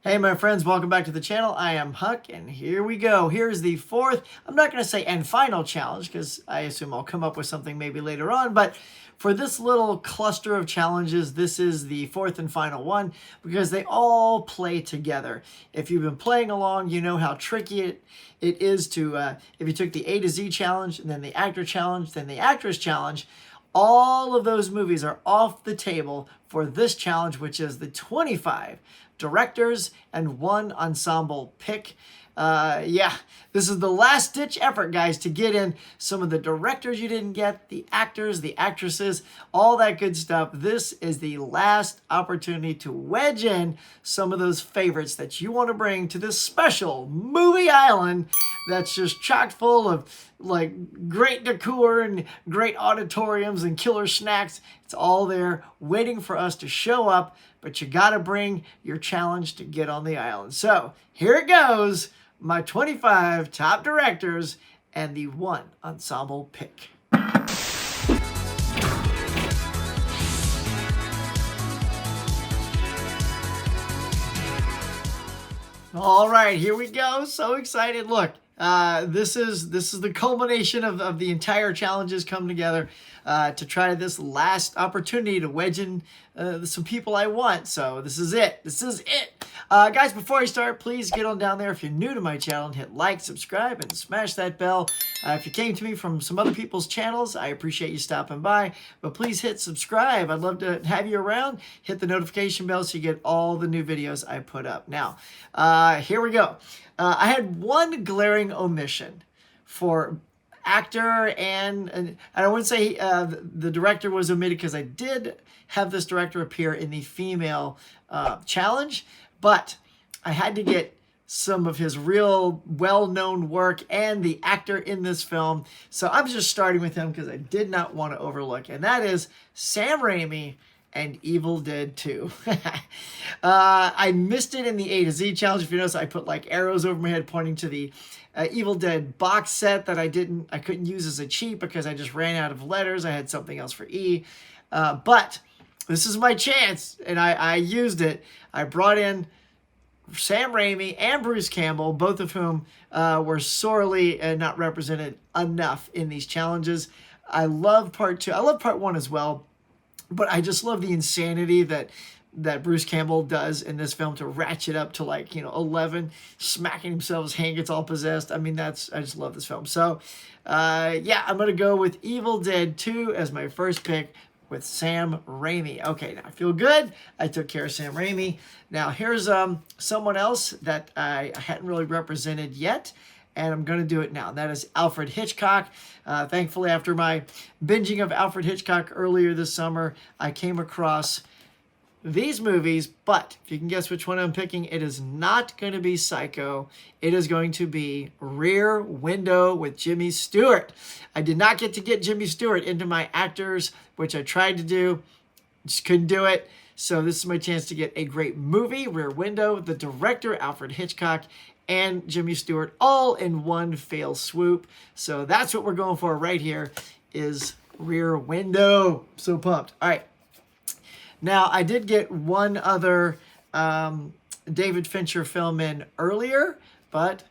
Hey my friends, welcome back to the channel. I am Huck, and here we go. Here's the fourth, I'm not going to say and final challenge, because I assume I'll come up with something maybe later on, but for this little cluster of challenges, this is the fourth and final one, because they all play together. If you've been playing along, you know how tricky it is to, if you took the A to Z challenge, and then the actor challenge, then the actress challenge, all of those movies are off the table for this challenge, which is the 25 directors and one ensemble pick. Yeah, this is the last ditch effort, guys, to get in some of the directors you didn't get, the actors, the actresses, all that good stuff. This is the last opportunity to wedge in some of those favorites that you want to bring to this special movie island that's just chock full of like great decor and great auditoriums and killer snacks. It's all there waiting for us to show up, but you gotta bring your challenge to get on the island. So here it goes, my 25 top directors and the one ensemble pick. All right, here we go. So excited. Look, this is the culmination of the entire challenges come together to try this last opportunity to wedge in some people I want. So this is it. This is it. Guys, before I start, please get on down there. If you're new to my channel, and hit like, subscribe, and smash that bell. If you came to me from some other people's channels, I appreciate you stopping by. But please hit subscribe. I'd love to have you around. Hit the notification bell so you get all the new videos I put up. Now, here we go. I had one glaring omission for actor and I wouldn't say the director was omitted, because I did have this director appear in the female challenge, but I had to get some of his real well-known work and the actor in this film. So I'm just starting with him because I did not want to overlook, and that is Sam Raimi and Evil Dead 2. I missed it in the A to Z challenge. If you notice, I put like arrows over my head pointing to the Evil Dead box set that I couldn't use as a cheat because I just ran out of letters. I had something else for E. But this is my chance, and I used it. I brought in Sam Raimi and Bruce Campbell, both of whom were sorely not represented enough in these challenges. I love part 2. I love part 1 as well. But I just love the insanity that Bruce Campbell does in this film to ratchet up to 11, smacking himself, his hand gets all possessed. I mean, I just love this film. So, yeah, I'm going to go with Evil Dead 2 as my first pick with Sam Raimi. Okay, now I feel good. I took care of Sam Raimi. Now, here's someone else that I hadn't really represented yet, and I'm going to do it now. That is Alfred Hitchcock. Thankfully, after my binging of Alfred Hitchcock earlier this summer, I came across these movies, but if you can guess which one I'm picking, it is not going to be Psycho. It is going to be Rear Window with Jimmy Stewart. I did not get to get Jimmy Stewart into my actors, which I tried to do. Just couldn't do it. So this is my chance to get a great movie, Rear Window, the director, Alfred Hitchcock, and Jimmy Stewart, all in one fell swoop. So that's what we're going for right here, is Rear Window. So pumped. All right. Now, I did get one other David Fincher film in earlier, but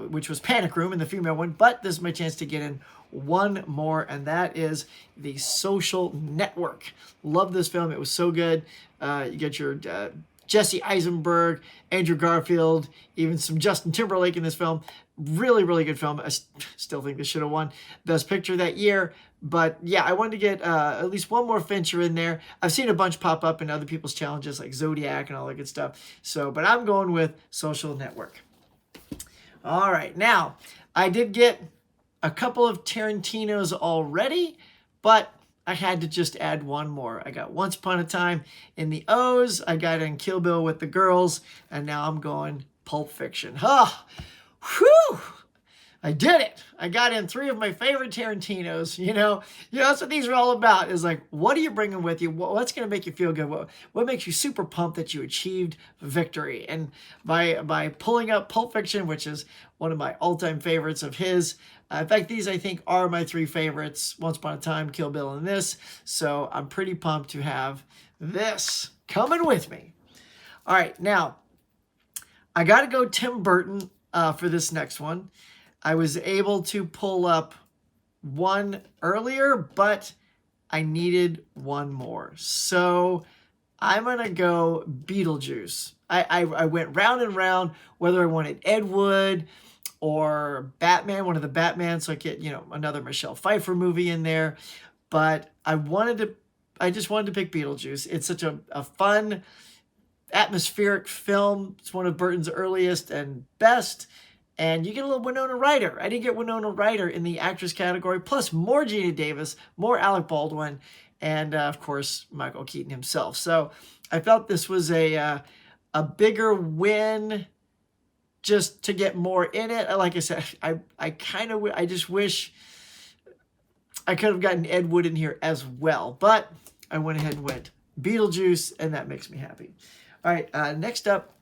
which was Panic Room, in the female one. But this is my chance to get in one more, and that is The Social Network. Love this film. It was so good. You get your Jesse Eisenberg, Andrew Garfield, even some Justin Timberlake in this film. Really, really good film. I still think this should have won Best Picture that year. But yeah, I wanted to get at least one more Fincher in there. I've seen a bunch pop up in other people's challenges like Zodiac and all that good stuff. So, but I'm going with Social Network. All right, now I did get a couple of Tarantino's already, but I had to just add one more. I got Once Upon a Time in the O's. I got in Kill Bill with the girls, and now I'm going Pulp Fiction. Whew! I did it. I got in 3 of my favorite Tarantinos. You know, that's what these are all about, is like, what are you bringing with you? What's going to make you feel good? What makes you super pumped that you achieved victory? And by pulling up Pulp Fiction, which is one of my all-time favorites of his, in fact, these, I think, are my 3 favorites: Once Upon a Time, Kill Bill, and this. So I'm pretty pumped to have this coming with me. All right, now, I got to go Tim Burton for this next one. I was able to pull up one earlier, but I needed one more. So I'm going to go Beetlejuice. I went round and round whether I wanted Ed Wood or Batman, one of the Batmans, so I get, another Michelle Pfeiffer movie in there. But I just wanted to pick Beetlejuice. It's such a fun, atmospheric film. It's one of Burton's earliest and best. And you get a little Winona Ryder. I didn't get Winona Ryder in the actress category, plus more Gina Davis, more Alec Baldwin, and of course, Michael Keaton himself. So I felt this was a bigger win just to get more in it. Like I said, I just wish I could have gotten Ed Wood in here as well. But I went ahead and went Beetlejuice, and that makes me happy. All right, next up,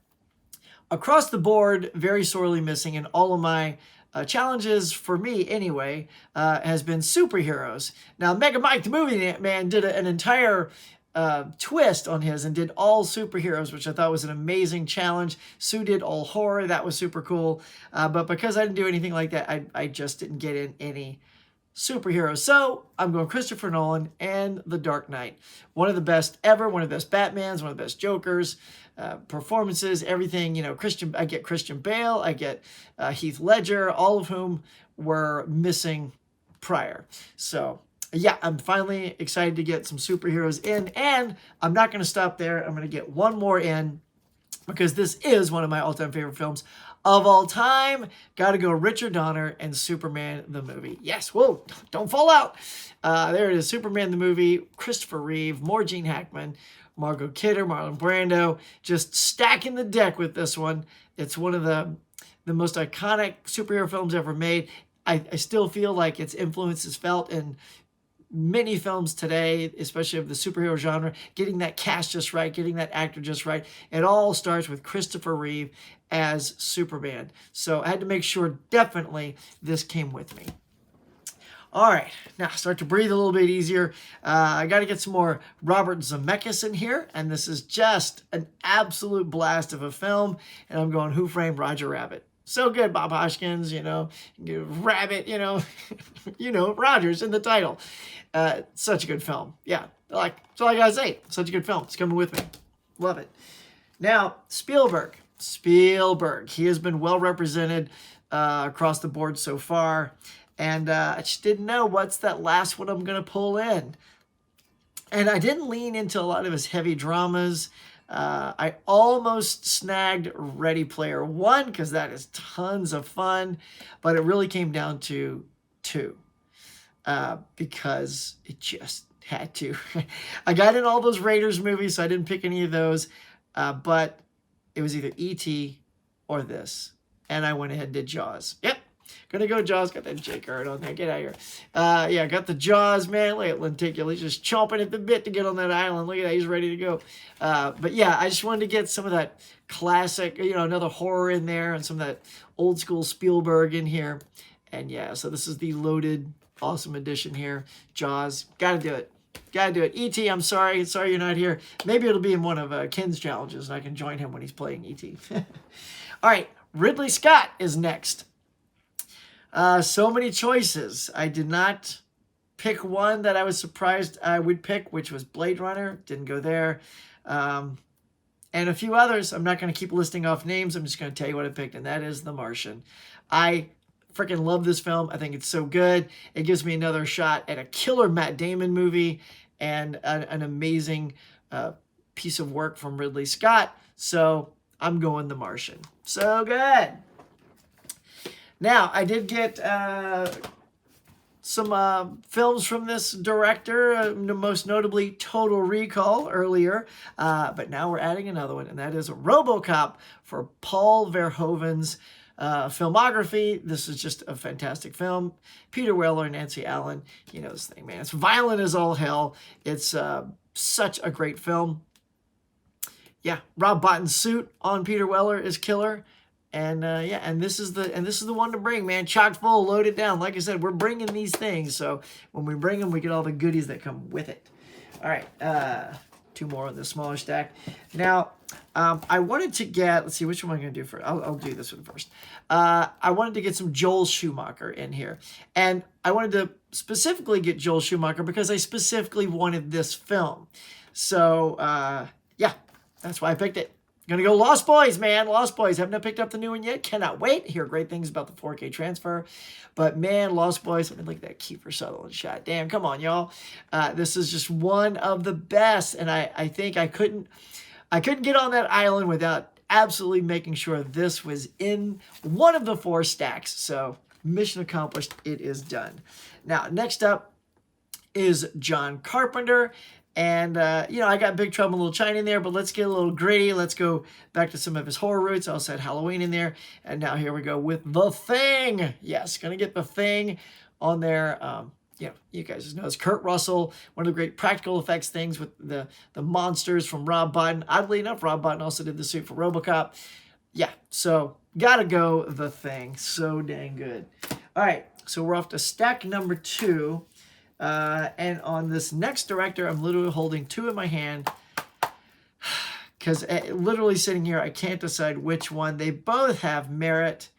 across the board, very sorely missing in all of my challenges, for me anyway, has been superheroes. Now, Mega Mike the Movie Man did an entire twist on his and did all superheroes, which I thought was an amazing challenge. Sue did all horror. That was super cool. But because I didn't do anything like that, I just didn't get in any superheroes. So I'm going Christopher Nolan and The Dark Knight. One of the best ever, one of the best Batmans, one of the best Jokers, performances, everything. I get Christian Bale, I get Heath Ledger, all of whom were missing prior. So yeah, I'm finally excited to get some superheroes in, and I'm not going to stop there. I'm going to get one more in because this is one of my all-time favorite films of all time. Got to go Richard Donner and Superman the movie. Yes, whoa, don't fall out. There it is, Superman the movie, Christopher Reeve, more Gene Hackman, Margot Kidder, Marlon Brando, just stacking the deck with this one. It's one of the most iconic superhero films ever made. I still feel like its influence is felt in many films today, especially of the superhero genre, getting that cast just right, getting that actor just right. It all starts with Christopher Reeve as Superman. So I had to make sure definitely this came with me. All right, now start to breathe a little bit easier. I got to get some more Robert Zemeckis in here, and this is just an absolute blast of a film, and I'm going Who Framed Roger Rabbit. So good, Bob Hoskins, Rabbit, Rogers in the title. Such a good film. Yeah, that's all I gotta say. Such a good film. It's coming with me. Love it. Now, Spielberg. He has been well represented across the board so far. And I just didn't know what's that last one I'm going to pull in. And I didn't lean into a lot of his heavy dramas. I almost snagged Ready Player One because that is tons of fun. But it really came down to two. Because it just had to. I got in all those Raiders movies, so I didn't pick any of those. But it was either E.T. or this. And I went ahead and did Jaws. Yep. Gonna go Jaws. Got that J card on there. Get out of here. Yeah, got the Jaws, man. Look at Lenticular. He's just chomping at the bit to get on that island. Look at that. He's ready to go. But yeah, I just wanted to get some of that classic, another horror in there and some of that old school Spielberg in here. And yeah, so this is the loaded, awesome edition here. Jaws. Gotta do it. Gotta do it. E.T., I'm sorry. Sorry you're not here. Maybe it'll be in one of Ken's challenges and I can join him when he's playing E.T. All right. Ridley Scott is next. So many choices. I did not pick one that I was surprised I would pick, which was Blade Runner. Didn't go there. And a few others. I'm not going to keep listing off names. I'm just going to tell you what I picked, and that is The Martian. I freaking love this film. I think it's so good. It gives me another shot at a killer Matt Damon movie and an amazing piece of work from Ridley Scott. So I'm going The Martian. So good. Now, I did get some films from this director, most notably Total Recall earlier, but now we're adding another one, and that is Robocop for Paul Verhoeven's filmography. This is just a fantastic film. Peter Weller, Nancy Allen, you know this thing, man. It's violent as all hell. It's such a great film. Yeah, Rob Bottin's suit on Peter Weller is killer. And yeah, and this is the one to bring, man. Chock full, loaded down. Like I said, we're bringing these things, so when we bring them, we get all the goodies that come with it. All right, 2 more on this smaller stack. Now, I wanted to get, let's see, which one am I going to do first? I'll do this one first. I wanted to get some Joel Schumacher in here. And I wanted to specifically get Joel Schumacher because I specifically wanted this film. So, yeah, that's why I picked it. Gonna go Lost Boys, man. Lost Boys. Haven't I picked up the new one yet? Cannot wait. Hear great things about the 4K transfer. But man, Lost Boys. I mean, look at that Kiefer Sutherland shot. Damn, come on, y'all. This is just one of the best. And I think I couldn't get on that island without absolutely making sure this was in one of the 4 stacks. So mission accomplished. It is done. Now, next up is John Carpenter. And, you know, I got Big Trouble in Little China in there, but let's get a little gritty. Let's go back to some of his horror roots. I also had Halloween in there. And now here we go with The Thing. Yes, going to get The Thing on there. You know, you guys know it's Kurt Russell, one of the great practical effects things with the monsters from Rob Bottin. Oddly enough, Rob Bottin also did the suit for Robocop. Yeah, so got to go The Thing. So dang good. All right, so we're off to stack number 2. And on this next director, I'm literally holding 2 in my hand because literally sitting here, I can't decide which one. They both have merit.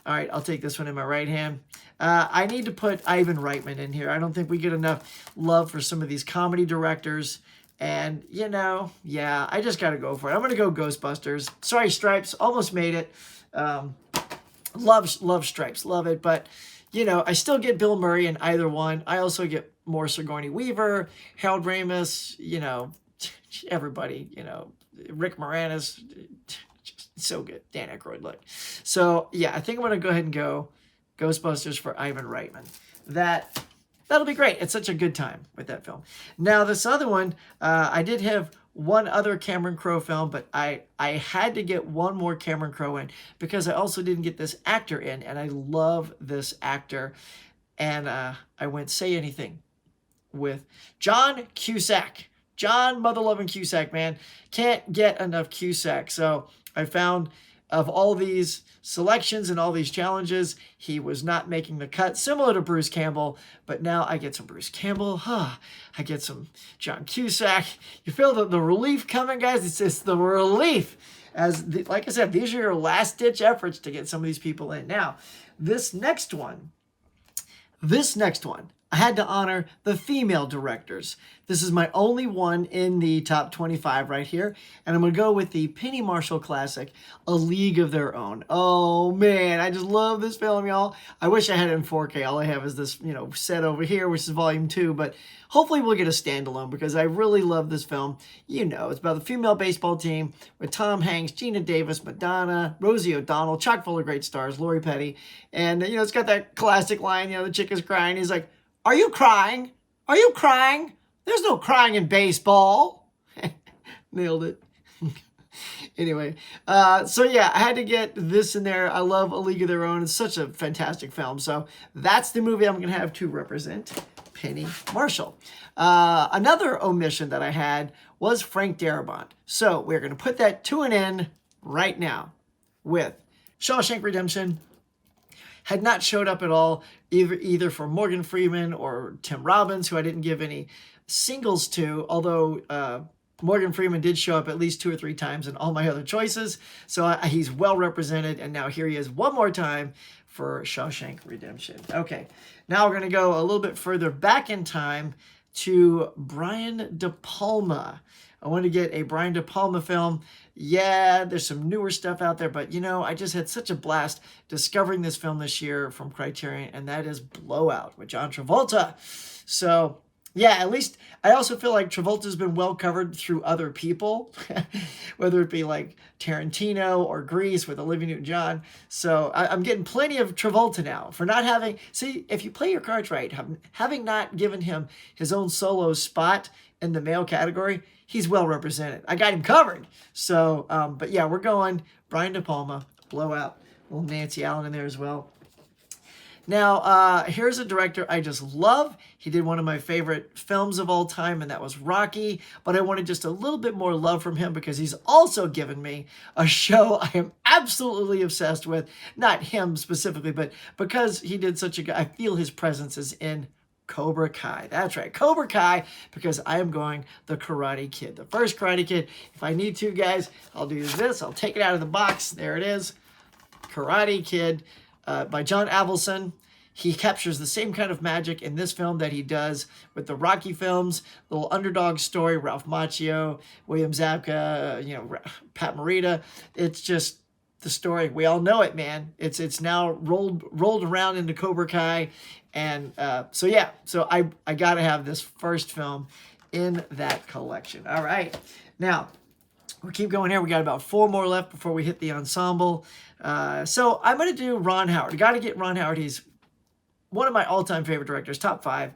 All right, I'll take this one in my right hand. I need to put Ivan Reitman in here. I don't think we get enough love for some of these comedy directors. And, you know, yeah, I just got to go for it. I'm going to go Ghostbusters. Sorry, Stripes. Almost made it. Love Stripes. Love it. But... you know, I still get Bill Murray in either one. I also get more Sigourney Weaver, Harold Ramis, you know, everybody, you know, Rick Moranis, just so good. Dan Aykroyd, look. So, yeah, I think I'm going to go ahead and go Ghostbusters for Ivan Reitman. That'll be great. It's such a good time with that film. Now, this other one, I did have one other Cameron Crowe film, but I had to get one more Cameron Crowe in because I also didn't get this actor in, and I love this actor. And I went Say Anything with John Cusack. John Mother-Loving Cusack, man. Can't get enough Cusack. So I found of all these selections and all these challenges, he was not making the cut, similar to Bruce Campbell, but now I get some Bruce Campbell, I get some John Cusack. You feel the relief coming, guys? It's just the relief. Like I said, these are your last-ditch efforts to get some of these people in. Now, this next one, I had to honor the female directors. This is my only one in the top 25 right here. And I'm going to go with the Penny Marshall classic, A League of Their Own. Oh, man, I just love this film, y'all. I wish I had it in 4K. All I have is this, you know, set over here, which is volume 2. But hopefully we'll get a standalone because I really love this film. You know, it's about the female baseball team with Tom Hanks, Gina Davis, Madonna, Rosie O'Donnell, chock full of great stars, Lori Petty. And, you know, it's got that classic line, you know, the chick is crying. He's like, "Are you crying? Are you crying? There's no crying in baseball." Nailed it. Anyway, so yeah, I had to get this in there. I love A League of Their Own. It's such a fantastic film. So that's the movie I'm going to have to represent Penny Marshall. Another omission that I had was Frank Darabont. So we're going to put that to an end right now with Shawshank Redemption. Had not showed up at all, either for Morgan Freeman or Tim Robbins, who I didn't give any singles to, although Morgan Freeman did show up at least 2 or 3 times in all my other choices. So he's well represented, and now here he is one more time for Shawshank Redemption. Okay, now we're going to go a little bit further back in time to Brian De Palma. I want to get a Brian De Palma film. Yeah, there's some newer stuff out there, but you know, I just had such a blast discovering this film this year from Criterion, and that is Blowout with John Travolta. So yeah, at least I also feel like Travolta's been well covered through other people, whether it be like Tarantino or Grease with Olivia Newton-John. So I'm getting plenty of Travolta now for not having, see, if you play your cards right, having not given him his own solo spot in the male category, he's well represented. I got him covered. So, but yeah, we're going Brian De Palma, Blowout, little Nancy Allen in there as well. Now, here's a director I just love. He did one of my favorite films of all time, and that was Rocky. But I wanted just a little bit more love from him because he's also given me a show I am absolutely obsessed with. Not him specifically, but because he did such a good, I feel his presence is in Cobra Kai. That's right, Cobra Kai, because I am going the Karate Kid. The first Karate Kid. If I need to, guys, I'll do this. I'll take it out of the box. There it is. Karate Kid by John Avildsen. He captures the same kind of magic in this film that he does with the Rocky films, little underdog story, Ralph Macchio, William Zabka, Pat Morita. It's just the story. We all know it, man. It's now rolled around into Cobra Kai. And so I got to have this first film in that collection. All right. Now, we'll keep going here. We got about 4 more left before we hit the ensemble. So I'm going to do Ron Howard. I got to get Ron Howard. He's one of my all-time favorite directors, top 5.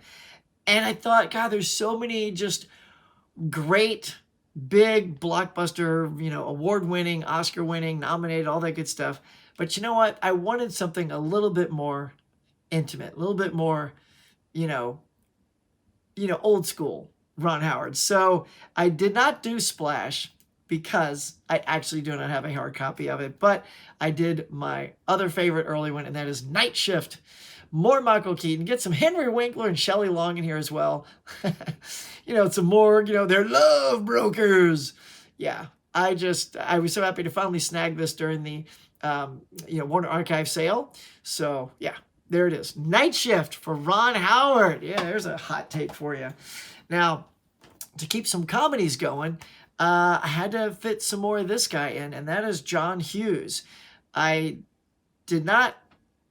And I thought, God, there's so many just great, big, blockbuster, award-winning, Oscar-winning, nominated, all that good stuff. But you know what? I wanted something a little bit more intimate, a little bit more, old school Ron Howard. So I did not do Splash because I actually do not have a hard copy of it, but I did my other favorite early one, and that is Night Shift. More Michael Keaton. Get some Henry Winkler and Shelley Long in here as well. Some more, they're love brokers. Yeah, I was so happy to finally snag this during the, Warner Archive sale. So, yeah, there it is. Night Shift for Ron Howard. Yeah, there's a hot take for you. Now, to keep some comedies going, I had to fit some more of this guy in, and that is John Hughes. I did not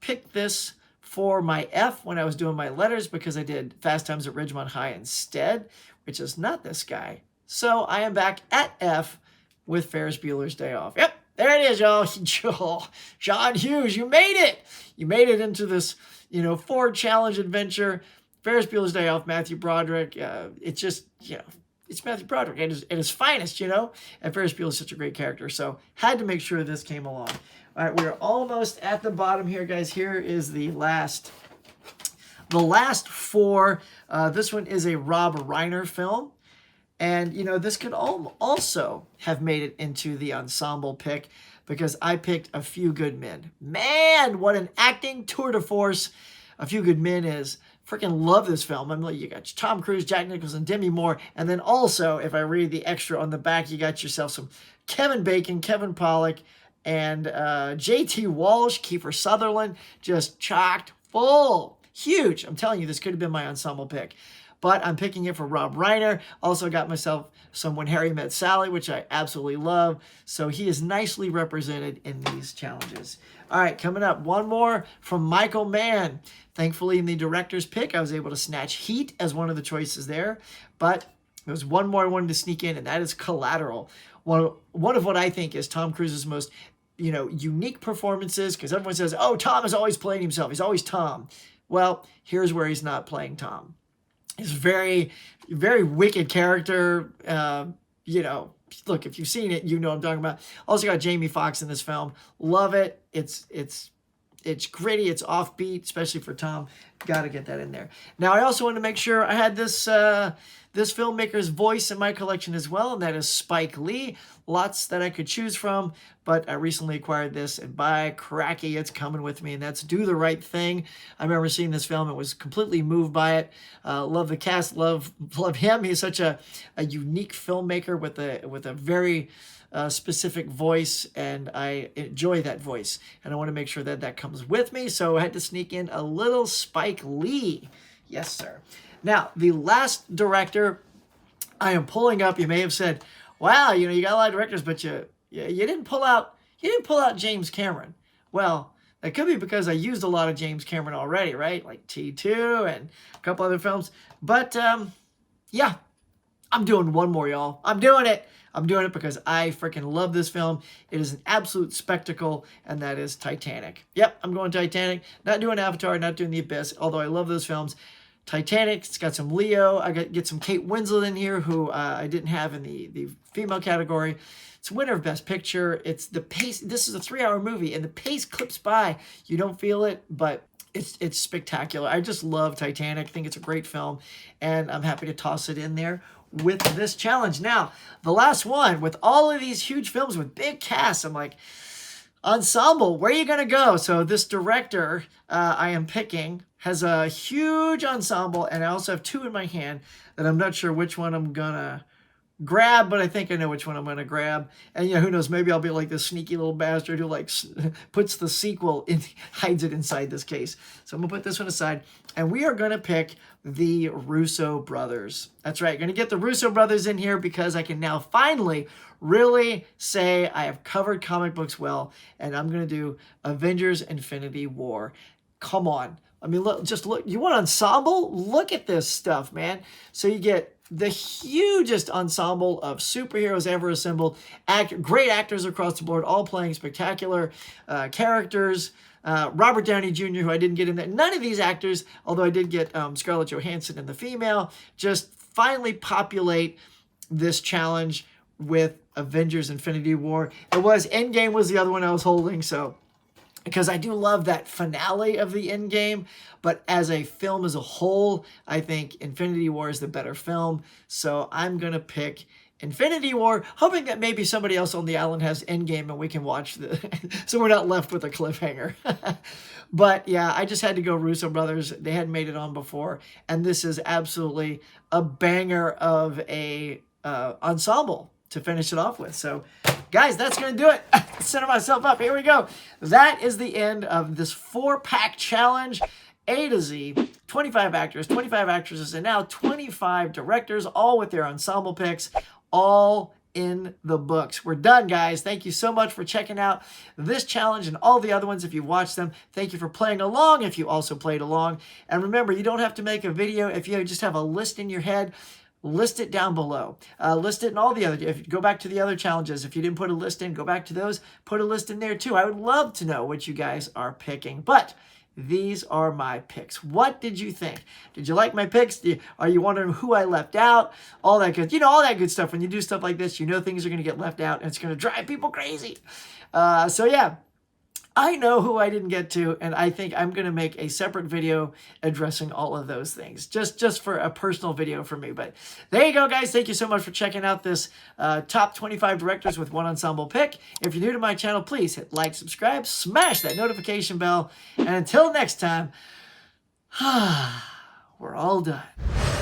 pick this for my F when I was doing my letters because I did Fast Times at Ridgemont High instead, which is not this guy. So I am back at F with Ferris Bueller's Day Off. Yep, there it is, y'all. John Hughes, you made it. You made it into this, Ford Challenge adventure. Ferris Bueller's Day Off, Matthew Broderick. It's just, it's Matthew Broderick at his finest, and Ferris Bueller is such a great character. So had to make sure this came along. All right, we're almost at the bottom here, guys. Here is the last 4. This one is a Rob Reiner film. And, this could also have made it into the ensemble pick because I picked A Few Good Men. Man, what an acting tour de force A Few Good Men is. Freaking love this film. You got Tom Cruise, Jack Nicholson, Demi Moore. And then also, if I read the extra on the back, you got yourself some Kevin Bacon, Kevin Pollak, and J.T. Walsh, Kiefer Sutherland, just chocked full. Huge. I'm telling you, this could have been my ensemble pick. But I'm picking it for Rob Reiner. Also got myself some When Harry Met Sally, which I absolutely love. So he is nicely represented in these challenges. All right, coming up, one more from Michael Mann. Thankfully, in the director's pick, I was able to snatch Heat as one of the choices there. But there's one more I wanted to sneak in, and that is Collateral. One of what I think is Tom Cruise's most, unique performances, because everyone says, oh, Tom is always playing himself. He's always Tom. Well, here's where he's not playing Tom. He's a very, very wicked character. Look, if you've seen it, you know what I'm talking about. Also got Jamie Foxx in this film. Love it. It's gritty. It's offbeat, especially for Tom. Got to get that in there. Now, I also want to make sure I had this filmmaker's voice in my collection as well, and that is Spike Lee. Lots that I could choose from, but I recently acquired this, and by cracky, it's coming with me, and that's Do the Right Thing. I remember seeing this film and was completely moved by it. Love the cast, love him. He's such a unique filmmaker with a very specific voice, and I enjoy that voice, and I want to make sure that comes with me, so I had to sneak in a little Spike Lee. Yes, sir. Now, the last director I am pulling up, you may have said, wow, you got a lot of directors, but you didn't pull out James Cameron. Well, that could be because I used a lot of James Cameron already, right? Like T2 and a couple other films. But, yeah, I'm doing one more, y'all. I'm doing it. I'm doing it because I freaking love this film. It is an absolute spectacle, and that is Titanic. Yep, I'm going Titanic. Not doing Avatar, not doing The Abyss, although I love those films. Titanic, it's got some Leo. I get some Kate Winslet in here, who I didn't have in the female category. It's winner of Best Picture. It's the pace. This is a 3-hour movie, and the pace clips by. You don't feel it, but it's spectacular. I just love Titanic. I think it's a great film, and I'm happy to toss it in there with this challenge. Now, the last one, with all of these huge films with big casts, I'm like, ensemble, where are you going to go? So this director I am picking has a huge ensemble, and I also have two in my hand that I'm not sure which one I'm gonna grab, but I think I know which one I'm gonna grab. And who knows, maybe I'll be like this sneaky little bastard who like puts the sequel in, hides it inside this case. So I'm gonna put this one aside, and we are gonna pick the Russo Brothers. That's right, gonna get the Russo Brothers in here because I can now finally really say I have covered comic books well, and I'm gonna do Avengers Infinity War. Come on. I mean, look, just look. You want ensemble? Look at this stuff, man. So you get the hugest ensemble of superheroes ever assembled. Great actors across the board, all playing spectacular characters. Robert Downey Jr., who I didn't get in there. None of these actors, although I did get Scarlett Johansson and the female, just finally populate this challenge with Avengers Infinity War. It was Endgame was the other one I was holding, so because I do love that finale of the Endgame, but as a film as a whole, I think Infinity War is the better film. So I'm going to pick Infinity War, hoping that maybe somebody else on the island has Endgame and we can watch so we're not left with a cliffhanger. But yeah, I just had to go Russo Brothers. They hadn't made it on before, and this is absolutely a banger of a ensemble to finish it off with. So guys, that's going to do it. Center myself up. Here we go. That is the end of this 4-pack challenge. A to Z, 25 actors, 25 actresses, and now 25 directors, all with their ensemble picks, all in the books. We're done, guys. Thank you so much for checking out this challenge and all the other ones if you watched them. Thank you for playing along if you also played along. And remember, you don't have to make a video. If you just have a list in your head, list it down below. List it in all the other, if you go back to the other challenges, if you didn't put a list in, go back to those, put a list in there too. I would love to know what you guys are picking, but these are my picks. What did you think? Did you like my picks? Are you wondering who I left out? All that good, all that good stuff. When you do stuff like this, things are going to get left out and it's going to drive people crazy. So yeah, I know who I didn't get to, and I think I'm going to make a separate video addressing all of those things, just for a personal video for me. But there you go, guys. Thank you so much for checking out this top 25 directors with one ensemble pick. If you're new to my channel, please hit like, subscribe, smash that notification bell, and until next time, we're all done.